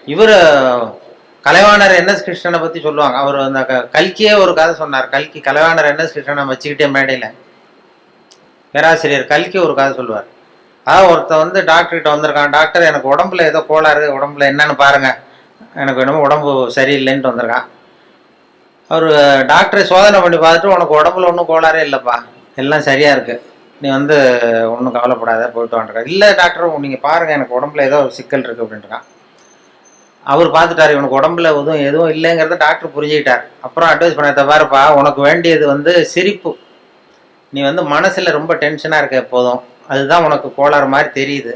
இவர் கலைவாணர் என்எஸ் கிருஷ்ணனை பற்றி சொல்லுவாங்க. அவர் அந்த கல்கியே ஒரு கதை சொன்னார். கல்கி கலைவாணர் என்எஸ் கிருஷ்ணனை வச்சுக்கிட்டே மேடையில் பேராசிரியர் கல்கி ஒரு கதை சொல்லுவார். ஒருத்தன் வந்து டாக்டர்கிட்ட வந்திருக்கான். டாக்டர், எனக்கு உடம்புல ஏதோ கோளாறு, உடம்புல என்னன்னு பாருங்க, எனக்கு என்னமோ உடம்பு சரியில்லைன்ட்டு வந்திருக்கான். அவர் டாக்டரை சோதனை பண்ணி பார்த்துட்டு, உனக்கு உடம்புல ஒன்றும் கோளாறே இல்லைப்பா, எல்லாம் சரியா இருக்கு, நீ வந்து ஒன்றும் கவலைப்படாத, போயிட்டு வந்துருக்கா. இல்லை டாக்டர், நீங்கள் பாருங்க, எனக்கு உடம்புல ஏதோ சிக்கல் இருக்கு அப்படின்ட்டுருக்கான். அவர் பார்த்துட்டார், இவனுக்கு உடம்புல எதுவும் இல்லைங்கிறத டாக்டர் புரிஞ்சுக்கிட்டார். அப்புறம் அட்வைஸ் பண்ண, பாருப்பா, உனக்கு வேண்டியது வந்து சிரிப்பு. நீ வந்து மனசில் ரொம்ப டென்ஷனாக இருக்க எப்போதும், அதுதான் உனக்கு கோளாறு மாதிரி தெரியுது.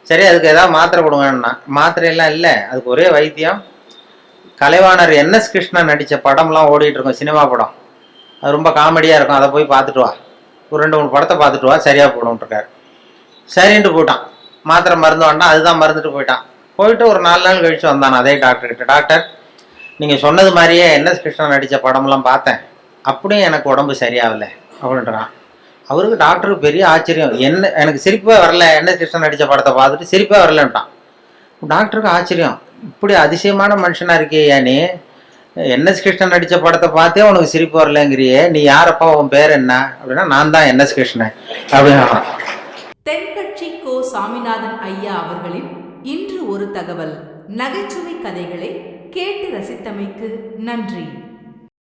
சரி, அதுக்கு ஏதாவது மாத்திரை கொடுங்கன்னா, மாத்திரையெல்லாம் இல்லை, அதுக்கு ஒரே வைத்தியம். கலைவாணர் என்எஸ் கிருஷ்ணன் நடித்த படம்லாம் ஓடிட்டு இருக்கும், சினிமா படம், அது ரொம்ப காமெடியாக இருக்கும், அதை போய் பார்த்துட்டு வா, ஒரு 2-3 படத்தை பார்த்துட்டு வா, சரியாக போடும்ன்ட்ருக்காரு. சரின்ட்டு போயிட்டான். மாத்திரை மருந்து வேண்டாம், அதுதான் மருந்துட்டு போயிட்டான். போயிட்டு ஒரு 4 நாள் கழிச்சு வந்தான் அதே டாக்டர்கிட்ட. டாக்டர், நீங்கள் சொன்னது மாதிரியே என்எஸ் கிருஷ்ணன் நடித்த படம்லாம் பார்த்தேன், அப்படியும் எனக்கு உடம்பு சரியாகலை அப்படின்றான். அவருக்கு டாக்டருக்கு பெரிய ஆச்சரியம். எனக்கு சிரிப்பே வரல, என்எஸ் கிருஷ்ணன் நடித்த படத்தை பார்த்துட்டு சிரிப்பே வரலன்ட்டான். டாக்டருக்கு ஆச்சரியம், இப்படி அதிசயமான மனுஷனா இருக்கியா நீ, என்எஸ் கிருஷ்ணன் நடித்த படத்தை பார்த்தே உனக்கு சிரிப்பு வரலங்கிறியே, நீ யாரப்பா, உன் பேர் என்ன அப்படின்னா, நான் தான் என்எஸ் கிருஷ்ணன் அப்படின்னா. தென்கட்சி கோ சாமிநாதன் ஐயா அவர்களின் இன்று ஒரு தகவல் நகைச்சுவை கதைகளை கேட்டு ரசித்தமைக்கு நன்றி.